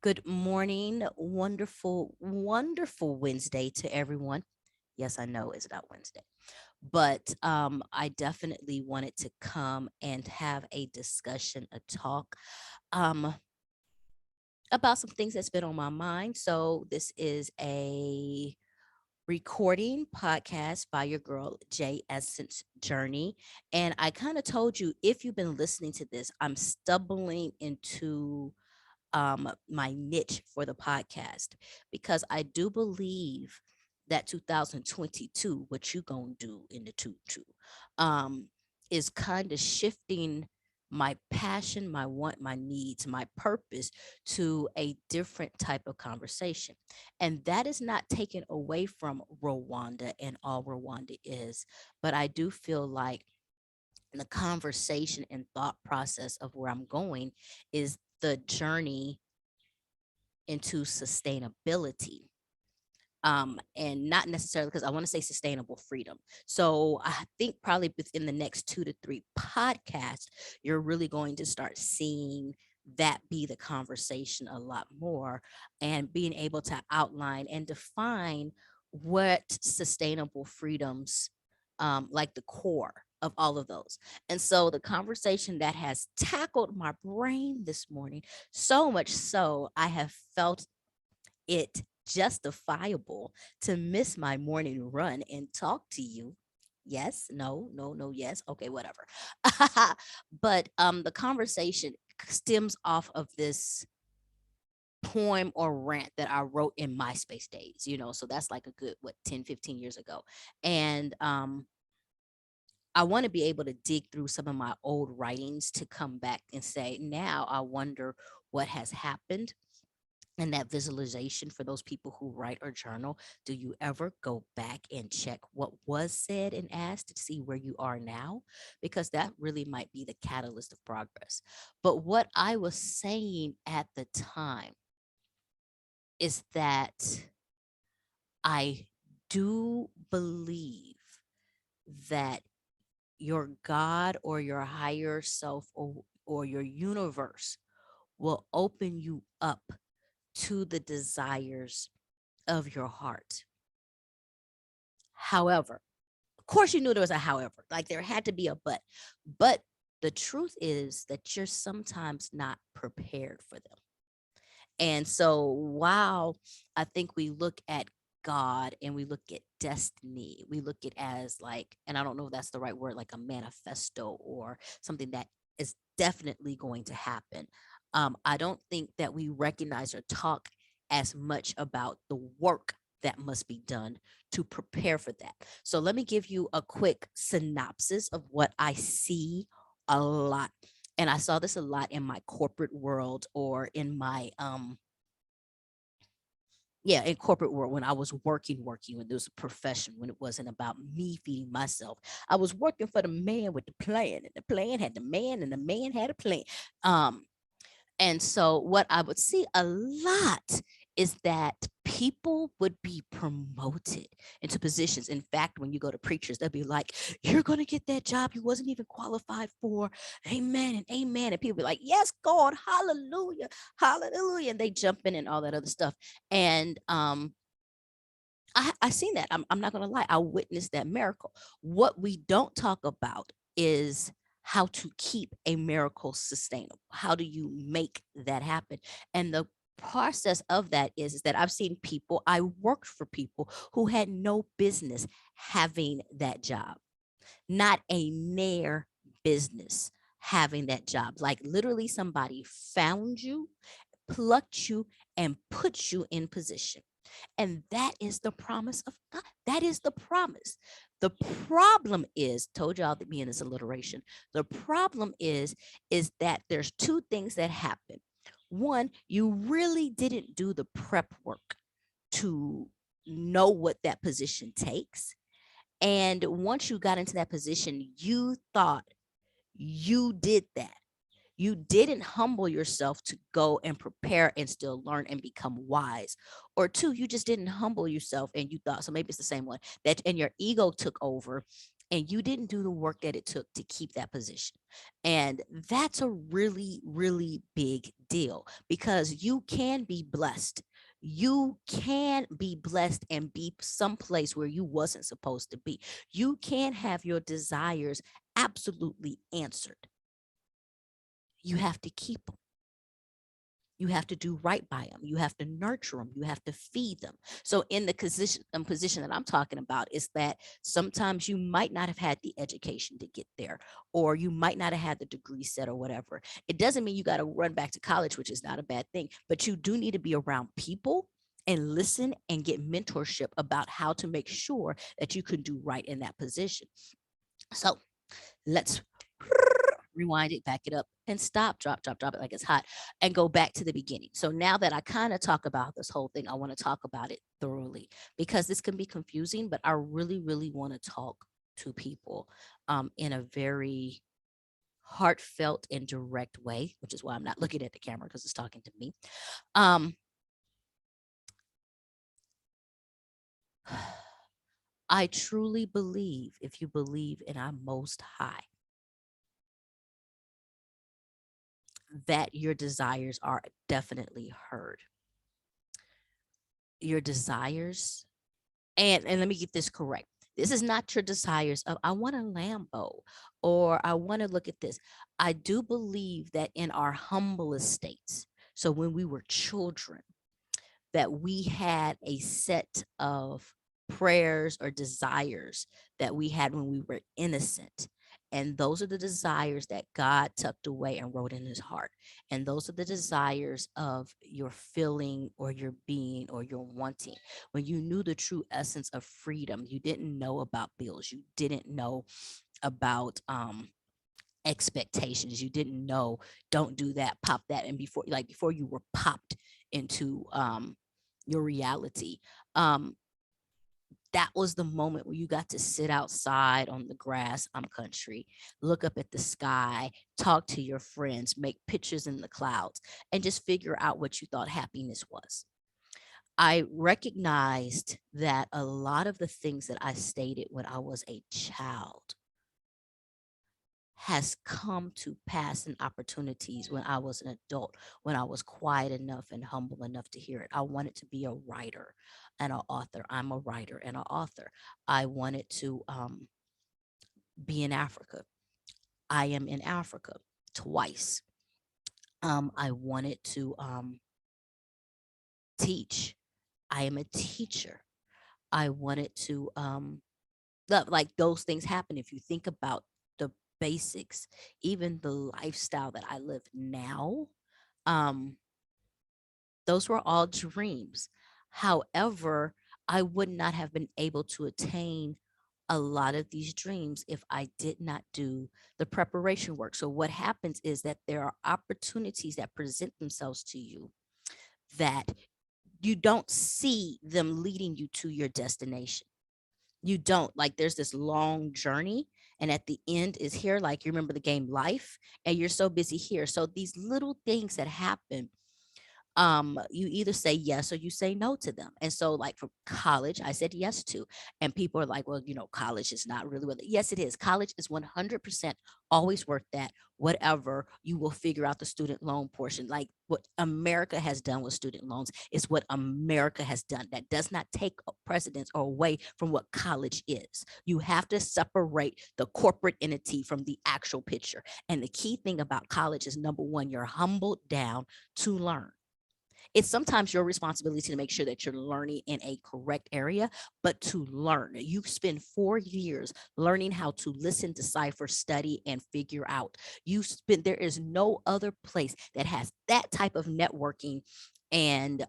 Good morning, wonderful, wonderful Wednesday to everyone. Yes, I know it's not Wednesday, but I definitely wanted to come and have a discussion, a talk um, about some things that's been on my mind. So, this is a recording podcast by your girl, J Essence Journey. And I kind of told you if you've been listening to this, I'm stumbling into my niche for the podcast because I do believe that 2022, what you gonna do in the tutu, um, is kind of shifting my passion, my want, my needs, my purpose to a different type of conversation. And that is not taken away from Rwanda and all Rwanda is, but I do feel like the conversation and thought process of where I'm going is the journey into sustainability, and not necessarily because I want to say sustainable freedom. So I think probably within the next 2 to 3 podcasts, you're really going to start seeing that be the conversation a lot more, and being able to outline and define what sustainable freedoms, like the core of all of those. And so the conversation that has tackled my brain this morning, so much so I have felt it justifiable to miss my morning run and talk to you. Yes, no, no, no, yes. Okay, whatever. But the conversation stems off of this poem or rant that I wrote in MySpace days, so that's like a good 10, 15 years ago. And I want to be able to dig through some of my old writings to come back and say, now I wonder what has happened. And that visualization for those people who write or journal, do you ever go back and check what was said and asked to see where you are now? Because that really might be the catalyst of progress. But what I was saying at the time is that I do believe that your God or your higher self, or your universe will open you up to the desires of your heart. However, of course, you knew there was a however, like there had to be a but. But the truth is that you're sometimes not prepared for them. And so while I think we look at God and we look at destiny, we look at as like, and I don't know if that's the right word, like a manifesto or something that is definitely going to happen. I don't think that we recognize or talk as much about the work that must be done to prepare for that. So let me give you a quick synopsis of what I see a lot. And I saw this a lot in my corporate world, or in my yeah, in corporate world, when I was working, when there was a profession, when it wasn't about me feeding myself. I was working for the man with the plan, and the plan had the man, and the man had a plan. Um, and so, what I would see a lot is that people would be promoted into positions. In fact, when you go to preachers, they'll be like, "You're going to get that job you wasn't even qualified for." Amen and amen. And people be like, "Yes, God, hallelujah, hallelujah." And they jump in and all that other stuff. And I seen that. I'm not gonna lie. I witnessed that miracle. What we don't talk about is how to keep a miracle sustainable. How do you make that happen? And the process of that is that I've seen people, I worked for people who had no business having that job, not a near business having that job. Like literally somebody found you, plucked you, and put you in position. And that is the promise of God. That is the promise. The problem is, told y'all that me in this alliteration. The problem is that there's two things that happen. One, you really didn't do the prep work to know what that position takes. And once you got into that position, you thought you did that. You didn't humble yourself to go and prepare and still learn and become wise. Or two, you just didn't humble yourself and you thought, so maybe it's the same one, that and your ego took over and you didn't do the work that it took to keep that position. And that's a really, really big deal, because you can be blessed. You can be blessed and be someplace where you wasn't supposed to be. You can have your desires absolutely answered. You have to keep them. You have to do right by them. You have to nurture them. You have to feed them. So in the position that I'm talking about is that sometimes you might not have had the education to get there, or you might not have had the degree set or whatever. It doesn't mean you got to run back to college, which is not a bad thing, but you do need to be around people and listen and get mentorship about how to make sure that you can do right in that position. So let's rewind it, back it up, and stop, drop it like it's hot, and go back to the beginning. So now that I kind of talk about this whole thing, I want to talk about it thoroughly, because this can be confusing, but I really, really want to talk to people in a very heartfelt and direct way, which is why I'm not looking at the camera, because it's talking to me. Um, I truly believe, if you believe in our Most High, that your desires are definitely heard. Your desires, and let me get this correct. This is not your desires of, I want a Lambo, or I want to look at this. I do believe that in our humblest states, so when we were children, that we had a set of prayers or desires that we had when we were innocent. And those are the desires that God tucked away and wrote in his heart. And those are the desires of your feeling or your being or your wanting. When you knew the true essence of freedom, you didn't know about bills. You didn't know about expectations. You didn't know, don't do that, pop that. And before you were popped into your reality, um that was the moment where you got to sit outside on the grass. I'm country, look up at the sky, talk to your friends, make pictures in the clouds, and just figure out what you thought happiness was. I recognized that a lot of the things that I stated when I was a child has come to pass in opportunities when I was an adult, when I was quiet enough and humble enough to hear it. I wanted to be a writer and an author. I'm a writer and an author. I wanted to be in Africa. I am in Africa twice. I wanted to teach. I am a teacher. I wanted to like those things happen if you think about the basics, even the lifestyle that I live now. Um, those were all dreams. However, I would not have been able to attain a lot of these dreams if I did not do the preparation work. So, what happens is that there are opportunities that present themselves to you that you don't see them leading you to your destination. You don't, like, there's this long journey, and at the end is here. Like, you remember the game Life, and you're so busy here. So these little things that happen, you either say yes or you say no to them. And so, like, for college, I said yes to. And people are like, well, college is not really what. Yes, it is. College is 100% always worth that. Whatever, you will figure out the student loan portion. Like, what America has done with student loans is what America has done. That does not take precedence or away from what college is. You have to separate the corporate entity from the actual picture. And the key thing about college is, number one, you're humbled down to learn. It's sometimes your responsibility to make sure that you're learning in a correct area, but to learn. You spend 4 years learning how to listen, decipher, study, and figure out. There is no other place that has that type of networking and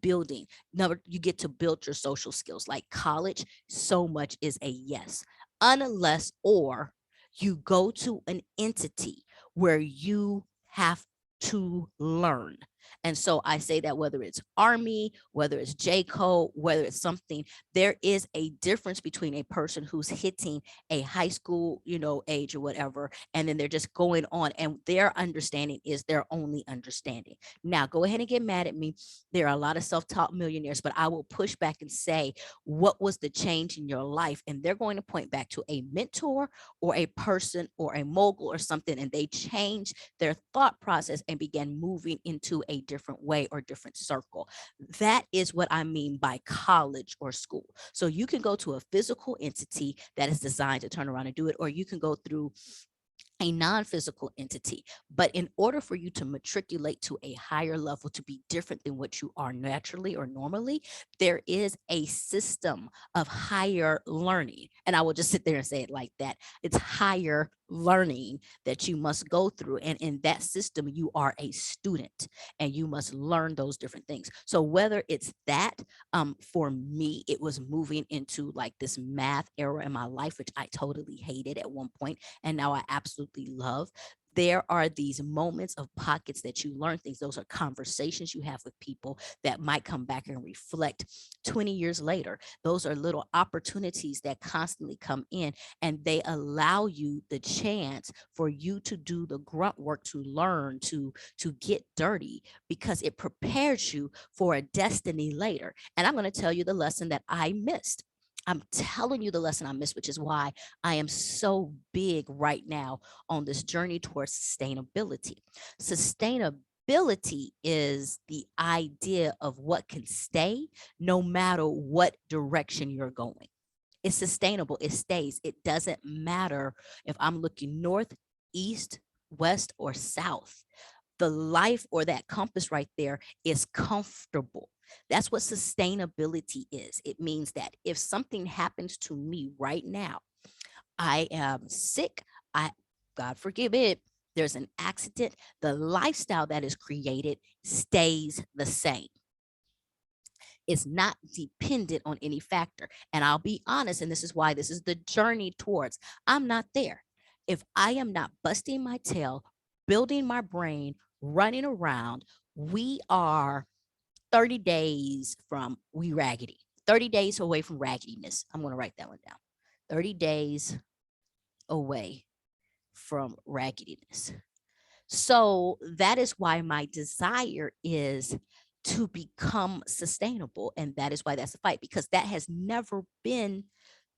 building. Number, you get to build your social skills. Like college, so much is a yes, unless or you go to an entity where you have to learn. And so I say that whether it's Army, whether it's J. Cole, whether it's something, there is a difference between a person who's hitting a high school, age or whatever, and then they're just going on, and their understanding is their only understanding. Now, go ahead and get mad at me. There are a lot of self-taught millionaires, but I will push back and say, what was the change in your life? And they're going to point back to a mentor or a person or a mogul or something, and they changed their thought process and began moving into a different way or different circle. That is what I mean by college or school. So you can go to a physical entity that is designed to turn around and do it, or you can go through a non-physical entity. But in order for you to matriculate to a higher level, to be different than what you are naturally or normally, there is a system of higher learning. And I will just sit there and say it like that. It's higher learning that you must go through. And in that system, you are a student and you must learn those different things. So whether it's that, for me, it was moving into like this math era in my life, which I totally hated at one point, and now I absolutely love. There are these moments of pockets that you learn things. Those are conversations you have with people that might come back and reflect 20 years later. Those are little opportunities that constantly come in, and they allow you the chance for you to do the grunt work, to learn, to get dirty, because it prepares you for a destiny later. And I'm going to tell you the lesson that I missed. I'm telling you the lesson I missed, which is why I am so big right now on this journey towards sustainability. Sustainability is the idea of what can stay no matter what direction you're going. It's sustainable, it stays. It doesn't matter if I'm looking north, east, west, or south. The life or that compass right there is comfortable. That's what sustainability is. It means that if something happens to me right now, I am sick, I God forgive it, there's an accident, the lifestyle that is created stays the same. It's not dependent on any factor. And I'll be honest, and this is why this is the journey towards, I'm not there. If I am not busting my tail, building my brain, running around, we are 30 days from we raggedy, 30 days away from raggediness. I'm going to write that one down. 30 days away from raggediness. So that is why my desire is to become sustainable. And that is why that's a fight, because that has never been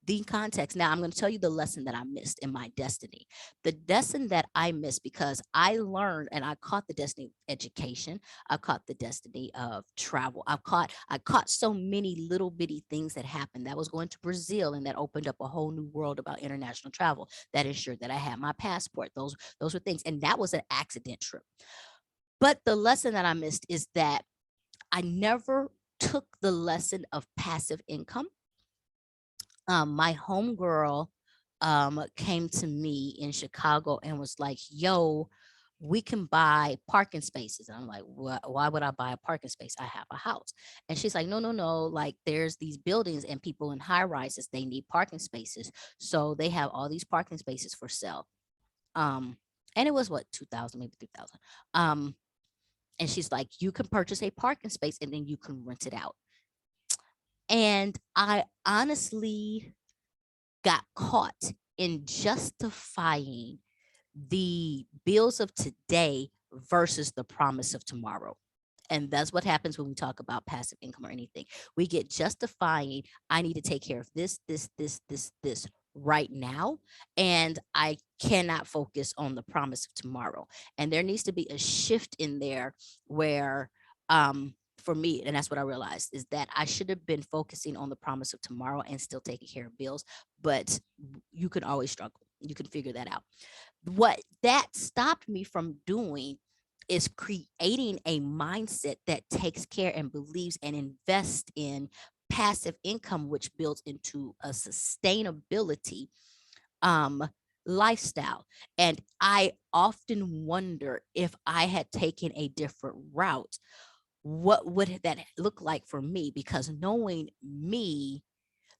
the context. Now, I'm going to tell you the lesson that I missed in my destiny. The lesson that I missed because I learned and I caught the destiny of education. I caught the destiny of travel. I caught so many little bitty things that happened. That was going to Brazil, and that opened up a whole new world about international travel. That ensured that I had my passport. Those were things. And that was an accident trip. But the lesson that I missed is that I never took the lesson of passive income. My homegirl came to me in Chicago and was like, yo, we can buy parking spaces. And I'm like, why would I buy a parking space? I have a house. And she's like, no, no, no. Like, there's these buildings and people in high rises, they need parking spaces. So they have all these parking spaces for sale. Um, and it was what, 2000, maybe 3000. And she's like, you can purchase a parking space and then you can rent it out. And I honestly got caught in justifying the bills of today versus the promise of tomorrow. And that's what happens when we talk about passive income or anything. We get justifying, I need to take care of this right now. And I cannot focus on the promise of tomorrow. And there needs to be a shift in there where, for me, and that's what I realized, is that I should have been focusing on the promise of tomorrow and still taking care of bills. But you can always struggle. You can figure that out. What that stopped me from doing is creating a mindset that takes care and believes and invests in passive income, which builds into a sustainability um lifestyle. And I often wonder, if I had taken a different route, what would that look like for me? Because knowing me,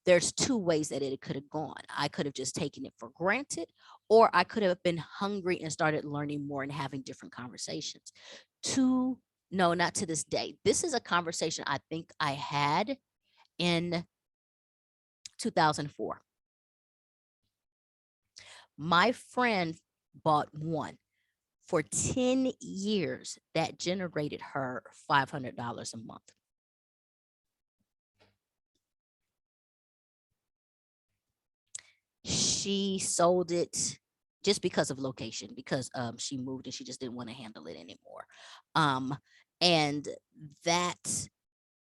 there's two ways that it could have gone. I could have just taken it for granted, or I could have been hungry and started learning more and having different conversations. Two No, not to this day. This is a conversation I think I had in 2004. My friend bought one for 10 years that generated her $500 a month. She sold it just because of location, because she moved and she just didn't want to handle it anymore. Um, and that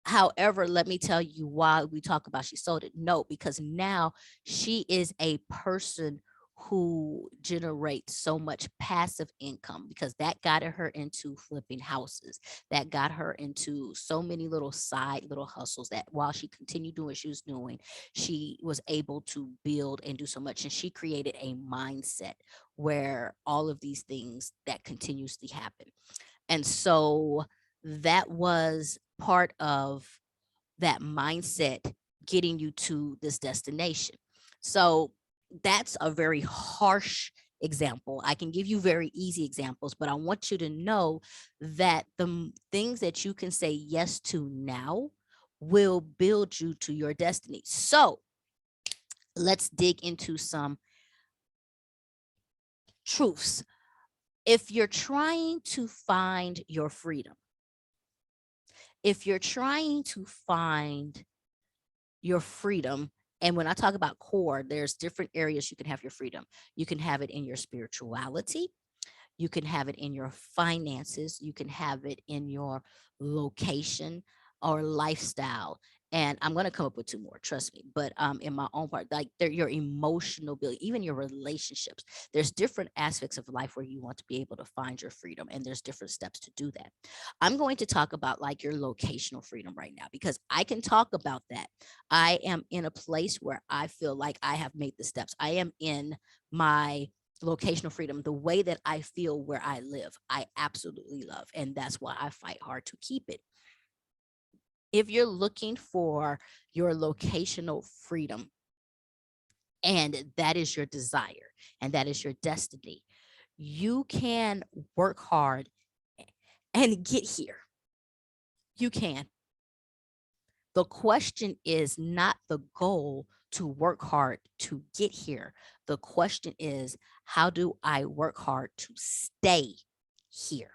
However, let me tell you why we talk about she sold it. No, because now she is a person who generates so much passive income, because that got her into flipping houses. That got her into so many little side little hustles that while she continued doing what she was doing, she was able to build and do so much. And she created a mindset where all of these things that continuously happen. And so that was part of that mindset getting you to this destination. So that's a very harsh example. I can give you very easy examples, but I want you to know that things that you can say yes to now will build you to your destiny. So let's dig into some truths. If you're trying to find your freedom, if you're trying to find your freedom, and when I talk about core, there's different areas you can have your freedom. You can have it in your spirituality, you can have it in your finances, you can have it in your location or lifestyle. And I'm going to come up with two more, trust me. But in my own part, like they're your emotional ability, even your relationships. There's different aspects of life where you want to be able to find your freedom, and there's different steps to do that. I'm going to talk about like your locational freedom right now, because I can talk about that. I am in a place where I feel like I have made the steps. I am in my locational freedom, the way that I feel where I live, I absolutely love. And that's why I fight hard to keep it. If you're looking for your locational freedom and that is your desire and that is your destiny, you can work hard and get here. You can. The question is not the goal to work hard to get here. The question is, how do I work hard to stay here?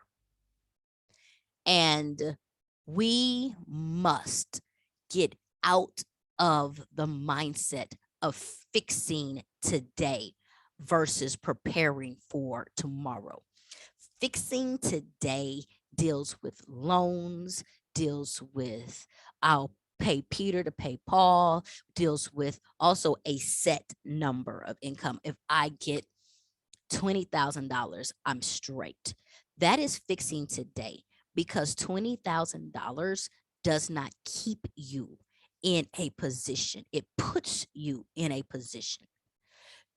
And we must get out of the mindset of fixing today versus preparing for tomorrow. Fixing today deals with loans, deals with I'll pay Peter to pay Paul, deals with also a set number of income. If I get $20,000, I'm straight. That is fixing today, because $20,000 does not keep you in a position, it puts you in a position.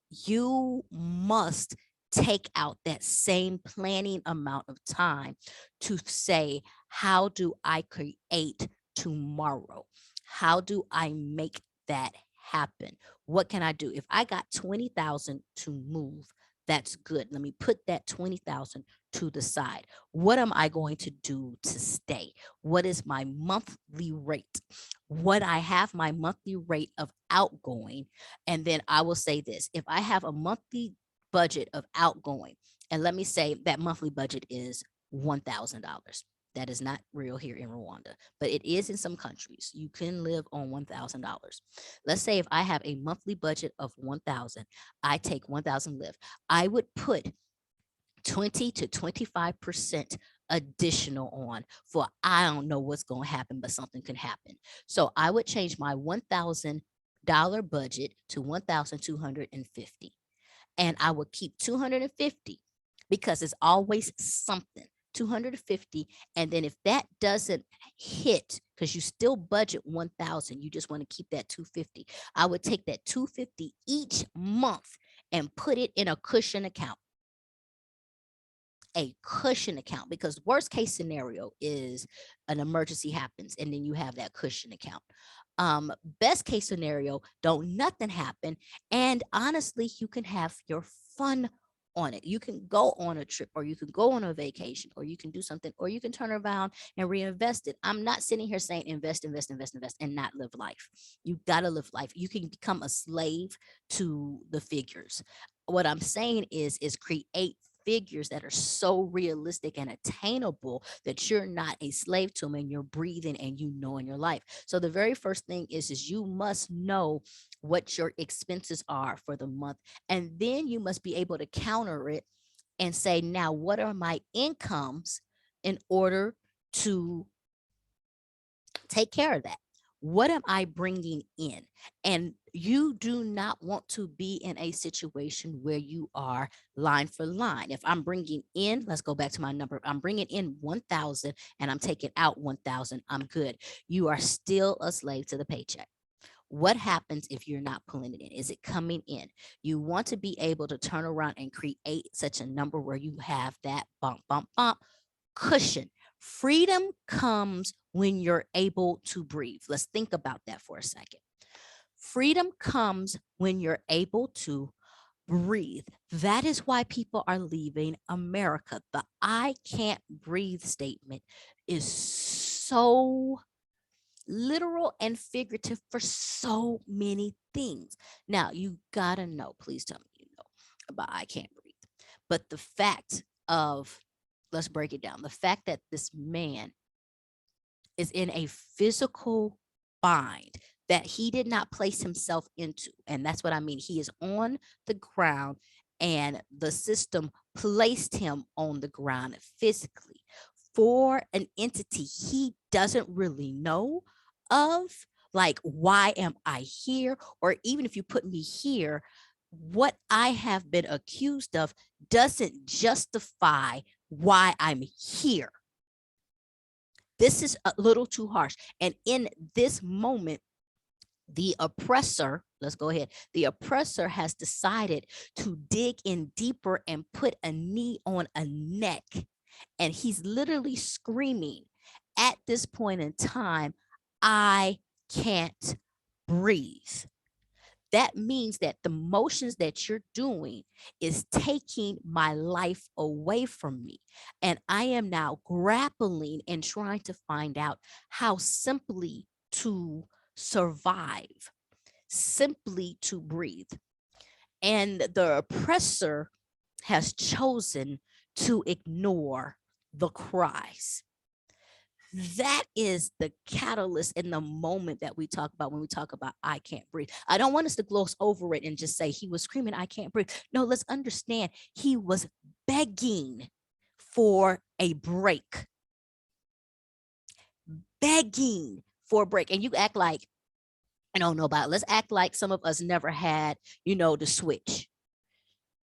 You must take out that same planning amount of time to say, how do I create tomorrow? How do I make that happen? What can I do? If I got 20,000 to move, that's good. Let me put that 20,000 to the side. What am I going to do to stay? What is my monthly rate? What I have my monthly rate of outgoing, and then I will say this: if I have a monthly budget of outgoing, and let me say that monthly budget is $1,000. That is not real here in Rwanda, but it is in some countries. You can live on $1,000. Let's say if I have a monthly budget of 1,000, I take 1,000 live. I would put 20 to 25% additional on for I don't know what's going to happen, but something can happen. So I would change my $1,000 budget to 1,250, and I would keep 250 because it's always something. 250, and then if that doesn't hit, because you still budget 1,000, you just want to keep that 250. I would take that 250 each month and put it in a cushion account. A cushion account, because worst case scenario is an emergency happens and then you have that cushion account. Best case scenario, don't nothing happen, and honestly you can have your fun on it. You can go on a trip, or you can go on a vacation, or you can do something, or you can turn around and reinvest it. I'm not sitting here saying invest, invest, invest, invest, and not live life. You got to live life. You can become a slave to the figures. What I'm saying is create figures that are so realistic and attainable that you're not a slave to them, and you're breathing and you know in your life. So the very first thing is you must know what your expenses are for the month, and then you must be able to counter it and say, now what are my incomes in order to take care of that? What am I bringing in? And you do not want to be in a situation where you are line for line. If I'm bringing in, let's go back to my number. If I'm bringing in 1,000 and I'm taking out 1,000, I'm good. You are still a slave to the paycheck. What happens if you're not pulling it in? Is it coming in? You want to be able to turn around and create such a number where you have that bump, bump, bump cushion. Freedom comes when you're able to breathe. Let's think about that for a second. Freedom comes when you're able to breathe. That is why people are leaving America. The I can't breathe statement is so literal and figurative for so many things. Now, you gotta know, please tell me you know about I can't breathe. But the fact of, let's break it down. The fact that this man is in a physical bind that he did not place himself into. And that's what I mean. He is on the ground, and the system placed him on the ground physically for an entity he doesn't really know of. Like, why am I here? Or even if you put me here, what I have been accused of doesn't justify why I'm here. This is a little too harsh. And in this moment, the oppressor, let's go ahead, the oppressor has decided to dig in deeper and put a knee on a neck. And he's literally screaming at this point in time, I can't breathe. That means that the motions that you're doing is taking my life away from me. And I am now grappling and trying to find out how simply to survive, simply to breathe. And the oppressor has chosen to ignore the cries. That is the catalyst in the moment that we talk about when we talk about I can't breathe. I don't want us to gloss over it and just say he was screaming, I can't breathe. No, let's understand he was begging for a break, begging for a break. And you act like, I don't know about it. Let's act like some of us never had, the switch.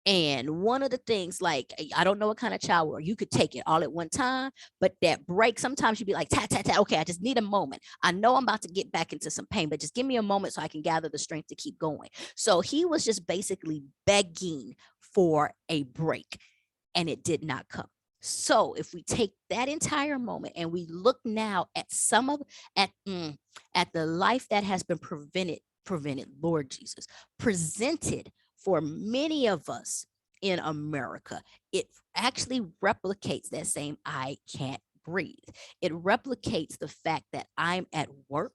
And one of the things, like, I don't know what kind of child were, you could take it all at one time, but that break, sometimes you'd be like, tat, tat, tat, okay, I just need a moment. I know I'm about to get back into some pain, but just give me a moment so I can gather the strength to keep going. So he was just basically begging for a break, and it did not come. So if we take that entire moment and we look now at some of at the life that has been prevented, Lord Jesus, presented for many of us in America, it actually replicates that same I can't breathe. It replicates the fact that I'm at work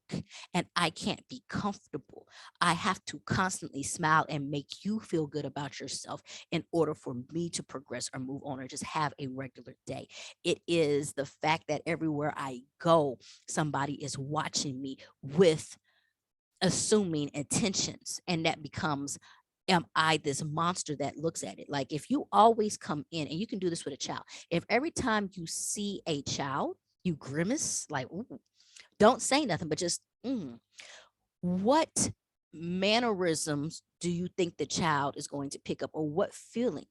and I can't be comfortable. I have to constantly smile and make you feel good about yourself in order for me to progress or move on or just have a regular day. It is the fact that everywhere I go, somebody is watching me with assuming intentions, and that becomes, am I this monster that looks at it? Like, if you always come in, and you can do this with a child, if every time you see a child you grimace like, ooh, don't say nothing, but just what mannerisms do you think the child is going to pick up, or what feeling?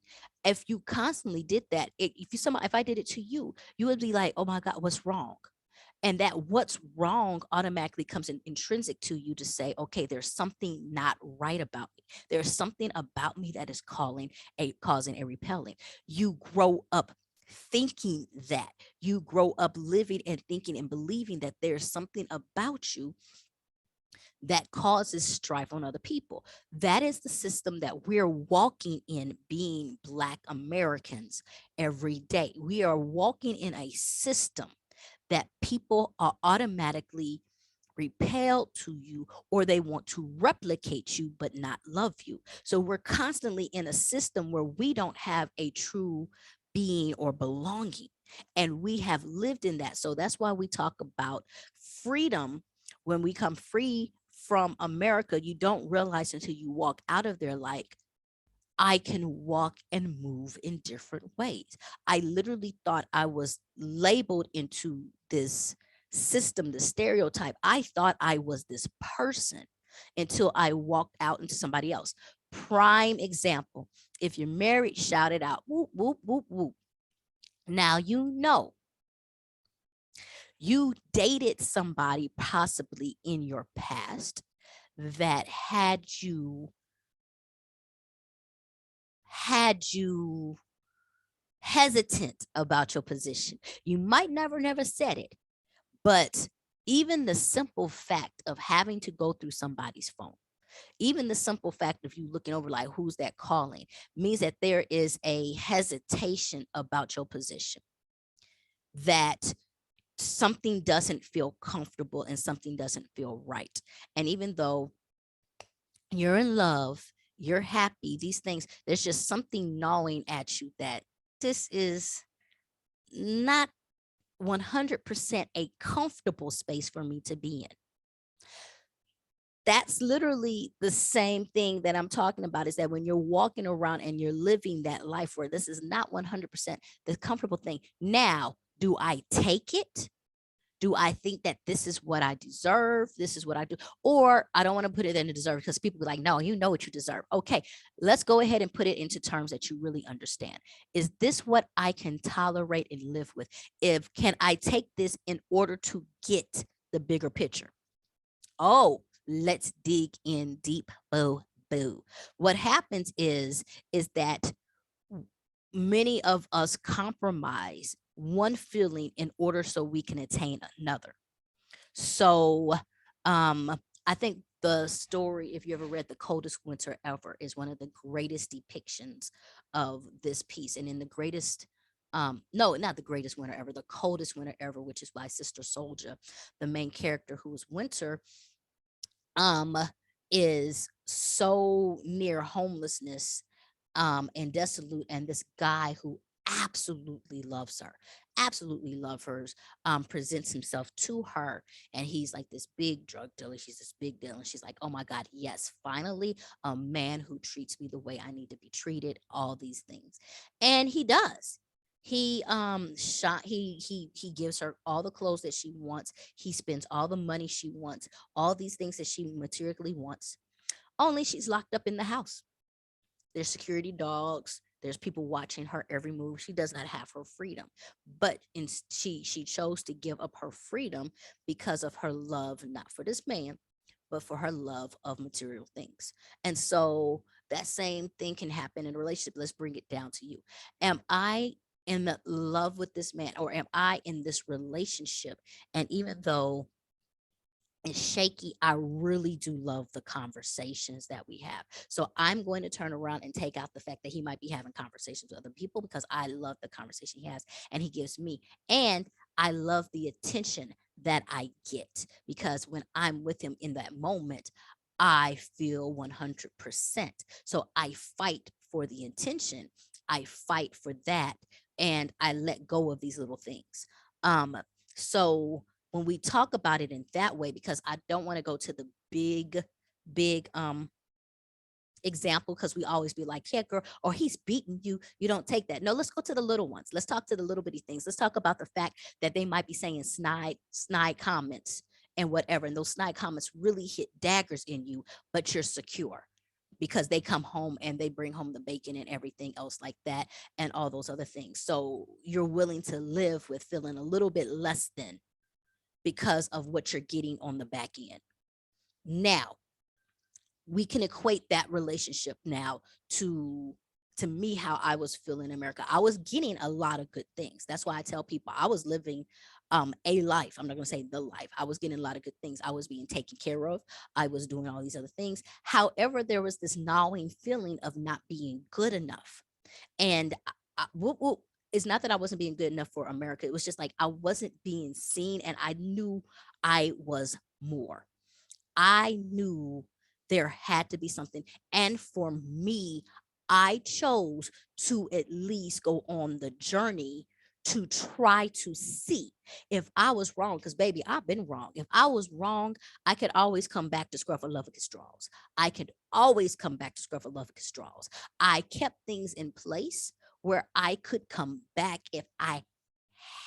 If you constantly did that, if I did it to you, you would be like, oh my God, what's wrong? And that what's wrong automatically comes in intrinsic to you to say, okay, there's something not right about me. There's something about me that is causing a repelling. You grow up thinking that. You grow up living and thinking and believing that there's something about you that causes strife on other people. That is the system that we're walking in, being Black Americans every day. We are walking in a system that people are automatically repelled to you, or they want to replicate you but not love you. So we're constantly in a system where we don't have a true being or belonging. And we have lived in that. So that's why we talk about freedom. When we come free from America, you don't realize until you walk out of there, like, I can walk and move in different ways. I literally thought I was labeled into this system, the stereotype. I thought I was this person until I walked out into somebody else. Prime example. If you're married, shout it out. Whoop, whoop, whoop, whoop. Now you know you dated somebody possibly in your past that had you hesitant about your position. You might never said it, but even the simple fact of having to go through somebody's phone, even the simple fact of you looking over like who's that calling, means that there is a hesitation about your position, that something doesn't feel comfortable and something doesn't feel right. And even though you're in love, you're happy, these things, there's just something gnawing at you that this is not 100% a comfortable space for me to be in. That's literally the same thing that I'm talking about, is that when you're walking around and you're living that life where this is not 100% the comfortable thing. Now, do I take it? Do I think that this is what I deserve? This is what I do. Or I don't want to put it in the deserve, because people be like, no, you know what you deserve. Okay, let's go ahead and put it into terms that you really understand. Is this what I can tolerate and live with? If can I take this in order to get the bigger picture? Oh, let's dig in deep. Boo, boo. What happens is that many of us compromise one feeling in order so we can attain another. So I think the story, if you ever read The Coldest Winter Ever, is one of the greatest depictions of this piece. And in the greatest, no, not the greatest winter ever, the coldest winter ever, which is by Sister Soldier, the main character, who is Winter, um, is so near homelessness and desolate, and this guy who absolutely loves her, presents himself to her, and he's like this big drug dealer, she's this big deal, and she's like, oh my god, yes, finally a man who treats me the way I need to be treated, all these things. And he does. He gives her all the clothes that she wants, he spends all the money she wants, all these things that she materially wants, only she's locked up in the house. There's security dogs. There's people watching her every move. She does not have her freedom, but she chose to give up her freedom because of her love, not for this man, but for her love of material things. And so that same thing can happen in a relationship. Let's bring it down to you. Am I in love with this man, or am I in this relationship? And even though and shaky, I really do love the conversations that we have. So I'm going to turn around and take out the fact that he might be having conversations with other people, because I love the conversation he has and he gives me. And I love the attention that I get, because when I'm with him in that moment, I feel 100%. So I fight for the intention, I fight for that, and I let go of these little things. So when we talk about it in that way, because I don't want to go to the big example, because we always be like, yeah, girl, or he's beating you, you don't take that. No, let's go to the little ones. Let's talk to the little bitty things. Let's talk about the fact that they might be saying snide comments and whatever, and those snide comments really hit daggers in you, but you're secure because they come home and they bring home the bacon and everything else like that, and all those other things. So you're willing to live with feeling a little bit less than, because of what you're getting on the back end. Now, we can equate that relationship now to to me how I was feeling in America. I was getting a lot of good things. That's why I tell people I was living a life. I'm not going to say the life. I was getting a lot of good things. I was being taken care of. I was doing all these other things. However, there was this gnawing feeling of not being good enough. And it's not that I wasn't being good enough for America. It was just like I wasn't being seen, and I knew I was more. I knew there had to be something. And for me, I chose to at least go on the journey to try to see if I was wrong. Because, baby, I've been wrong. If I was wrong, I could always come back to Scruffalovica straws. I could always come back to Scruffalovica straws. I kept things in place where I could come back if I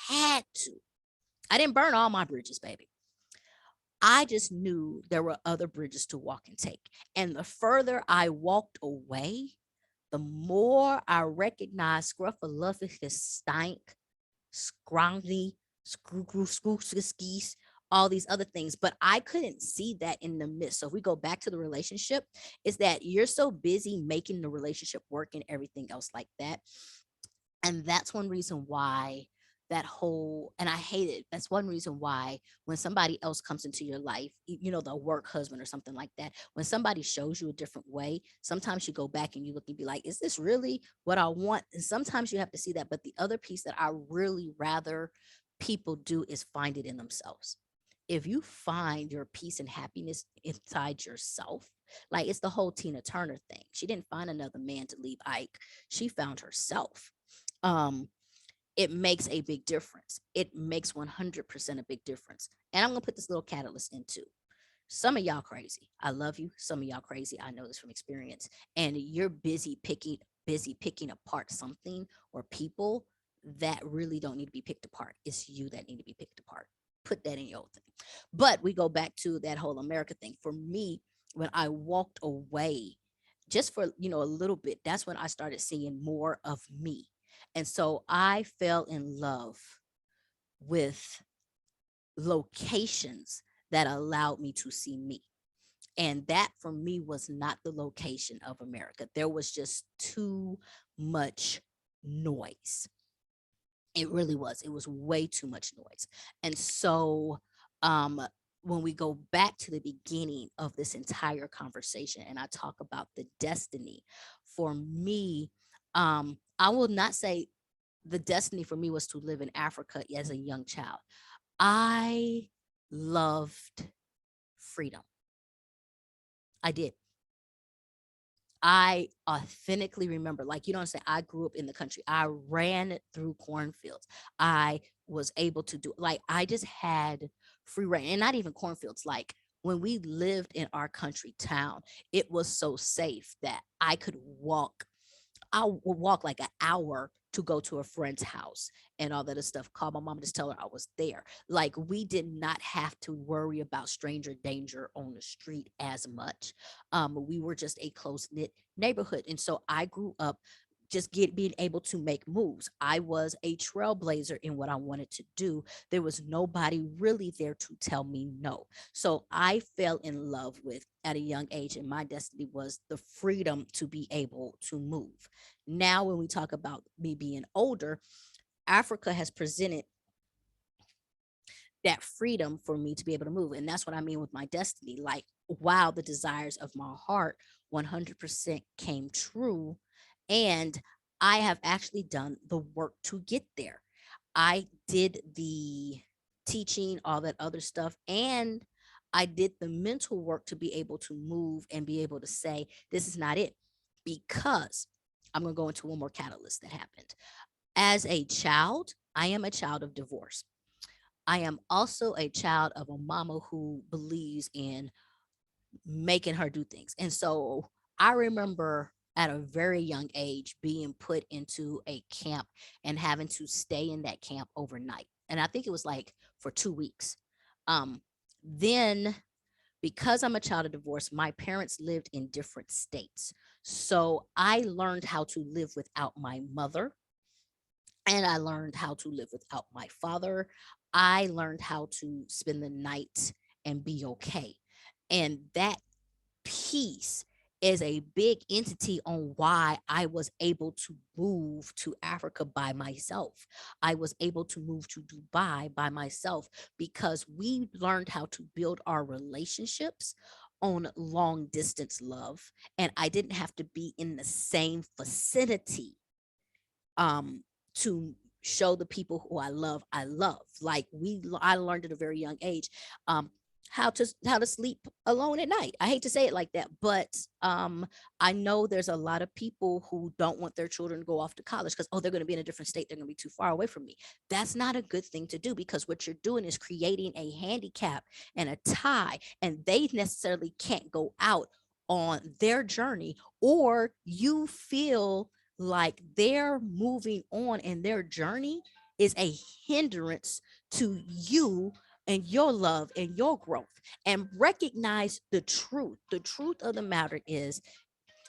had to. I didn't burn all my bridges, baby. I just knew there were other bridges to walk and take. And the further I walked away, the more I recognized Scruffalufficus stank, scroungy, skis, all these other things. But I couldn't see that in the midst. So if we go back to the relationship, is that you're so busy making the relationship work and everything else like that. And that's one reason why that whole, and I hate it. That's one reason why when somebody else comes into your life, the work husband or something like that, when somebody shows you a different way, sometimes you go back and you look and be like, is this really what I want? And sometimes you have to see that. But the other piece that I really rather people do is find it in themselves. If you find your peace and happiness inside yourself, like it's the whole Tina Turner thing. She didn't find another man to leave Ike. She found herself. um it makes a big difference. It makes 100% a big difference. And I'm gonna put this little catalyst into some of y'all crazy. I love you. Some of y'all crazy. I know this from experience. And you're busy picking apart something or people that really don't need to be picked apart. It's you that need to be picked apart. Put that in your thing. But we go back to that whole America thing. For me, when I walked away, just for a little bit, that's when I started seeing more of me. And so I fell in love with locations that allowed me to see me. And that for me was not the location of America. There was just too much noise. It really was. It was way too much noise. And so um when we go back to the beginning of this entire conversation and I talk about the destiny, for me, I will not say the destiny for me was to live in Africa as a young child. I loved freedom. I did. I authentically remember, like, you don't say I grew up in the country. I ran through cornfields. I was able to do, like, I just had free reign, and not even cornfields. Like, when we lived in our country town, it was so safe that I could walk. I would walk like an hour to go to a friend's house and all that other stuff. Call my mom, just tell her I was there. Like, we did not have to worry about stranger danger on the street as much. We were just a close knit neighborhood, and so I grew up just being able to make moves. I was a trailblazer in what I wanted to do. There was nobody really there to tell me no. So I fell in love with at a young age, and my destiny was the freedom to be able to move. Now, when we talk about me being older, Africa has presented that freedom for me to be able to move. And that's what I mean with my destiny. Like, wow, the desires of my heart 100% came true. And I have actually done the work to get there. I did the teaching, all that other stuff. And I did the mental work to be able to move and be able to say, this is not it. Because I'm going to go into one more catalyst that happened. As a child, I am a child of divorce. I am also a child of a mama who believes in making her do things. And so I remember at a very young age being put into a camp and having to stay in that camp overnight. And I think it was like for 2 weeks. Then, because I'm a child of divorce, my parents lived in different states. So I learned how to live without my mother, and I learned how to live without my father. I learned how to spend the night and be okay. And that peace is a big entity on why I was able to move to Africa by myself. I was able to move to Dubai by myself because we learned how to build our relationships on long distance love. And I didn't have to be in the same vicinity um to show the people who I love. Like I learned at a very young age um how to sleep alone at night. I hate to say it like that, but I know there's a lot of people who don't want their children to go off to college because, oh, they're going to be in a different state, they're going to be too far away from me. That's not a good thing to do, because what you're doing is creating a handicap and a tie, and they necessarily can't go out on their journey, or you feel like they're moving on and their journey is a hindrance to you and your love and your growth. And recognize the truth. The truth of the matter is,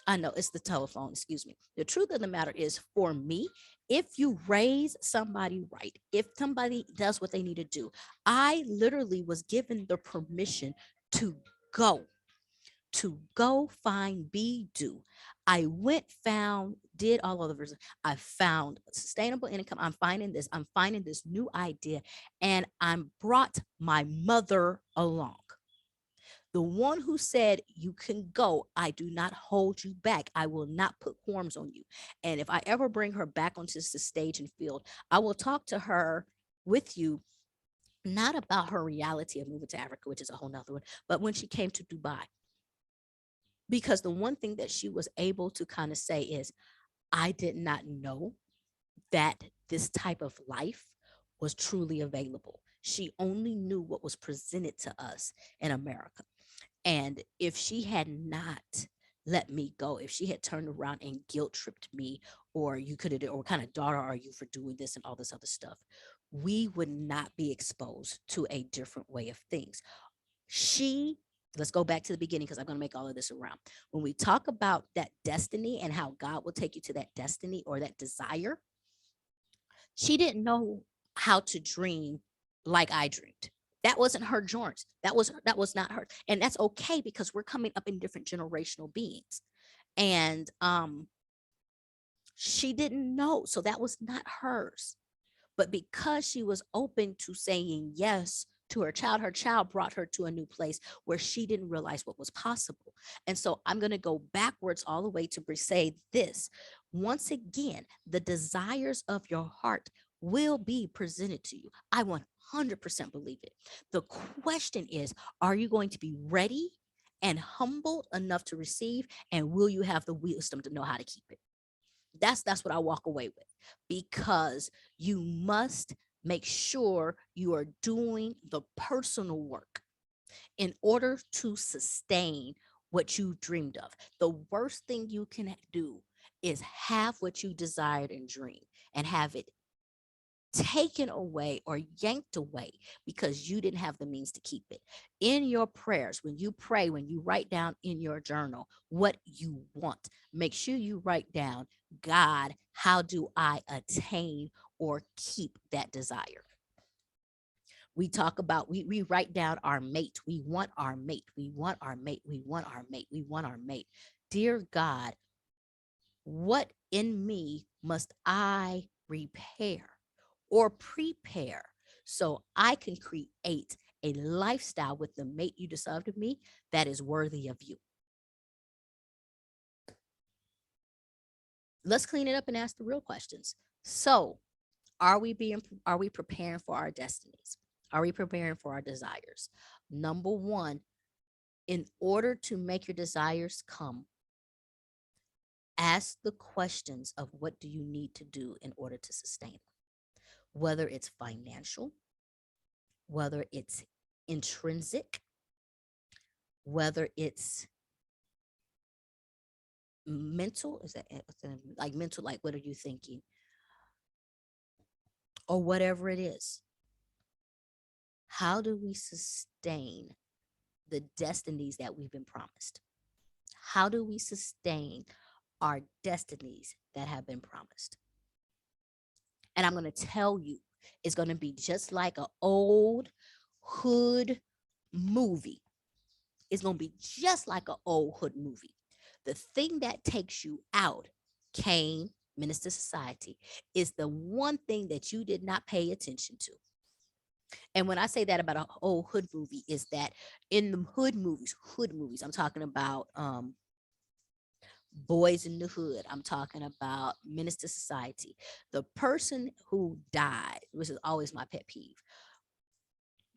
I know it's the telephone, excuse me. The truth of the matter is, for me, if you raise somebody right, if somebody does what they need to do, I literally was given the permission to go find, be, do. I went, found, did all of the. I found sustainable income. I'm finding this new idea, and I'm brought my mother along. The one who said, you can go. I do not hold you back. I will not put horns on you. And if I ever bring her back onto the stage and field, I will talk to her with you, not about her reality of moving to Africa, which is a whole nother one, but when she came to Dubai. Because the one thing that she was able to kind of say is, I did not know that this type of life was truly available. She only knew what was presented to us in America. And if she had not let me go, if she had turned around and guilt tripped me, or you could have, or kind of daughter are you for doing this and all this other stuff, we would not be exposed to a different way of things. She, let's go back to the beginning because I'm going to make all of this around. When we talk about that destiny and how God will take you to that destiny or that desire, she didn't know how to dream like I dreamed. That wasn't her joint. That was not her. And that's okay, because we're coming up in different generational beings. And she didn't know. So that was not hers. But because she was open to saying yes to her child brought her to a new place where she didn't realize what was possible. And so I'm going to go backwards all the way to say this. Once again, the desires of your heart will be presented to you. I 100% believe it. The question is, are you going to be ready and humbled enough to receive? And will you have the wisdom to know how to keep it? That's what I walk away with, because you must make sure you are doing the personal work in order to sustain what you dreamed of. The worst thing you can do is have what you desired and dreamed and have it taken away or yanked away because you didn't have the means to keep it. In your prayers, when you pray, when you write down in your journal what you want, make sure you write down, God, how do I attain or keep that desire? We talk about, we write down our mate. We want our mate. We want our mate. We want our mate. We want our mate. Dear God, what in me must I repair or prepare so I can create a lifestyle with the mate you deserve to me that is worthy of you? Let's clean it up and ask the real questions. So, are we preparing for our destinies? Are we preparing for our desires? Number one, in order to make your desires come, ask the questions of what do you need to do in order to sustain them, whether it's financial, whether it's intrinsic, whether it's mental. Is that like mental, like what are you thinking, or whatever it is? How do we sustain the destinies that we've been promised? How do we sustain our destinies that have been promised? And I'm going to tell you, it's going to be just like an old hood movie. It's going to be just like an old hood movie. The thing that takes you out, Cain, Minister Society, is the one thing that you did not pay attention to. And when I say that about a old hood movie, is that in the hood movies, I'm talking about Boys in the Hood, I'm talking about Minister Society. The person who died, which is always my pet peeve,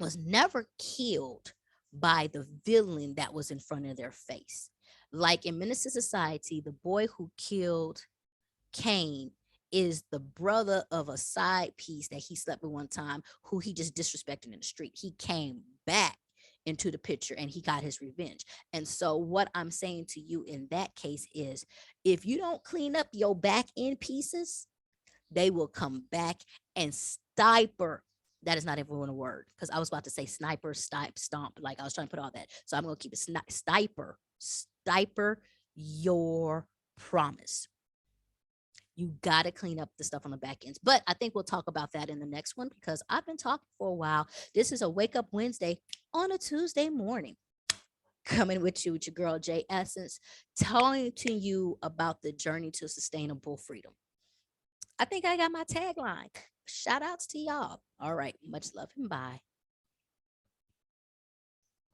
was never killed by the villain that was in front of their face. Like in Minister Society, the boy who killed Cain is the brother of a side piece that he slept with one time, who he just disrespected in the street. He came back into the picture and he got his revenge. And so, what I'm saying to you in that case is, if you don't clean up your back end pieces, they will come back and stiper. That is not even a word, because I was about to say sniper, stomp. Like, I was trying to put all that. So I'm going to keep it stiper your promise. You got to clean up the stuff on the back ends. But I think we'll talk about that in the next one, because I've been talking for a while. This is a Wake Up Wednesday on a Tuesday morning. Coming with you with your girl, J Essence, telling to you about the journey to sustainable freedom. I think I got my tagline. Shout outs to y'all. All right. Much love and bye.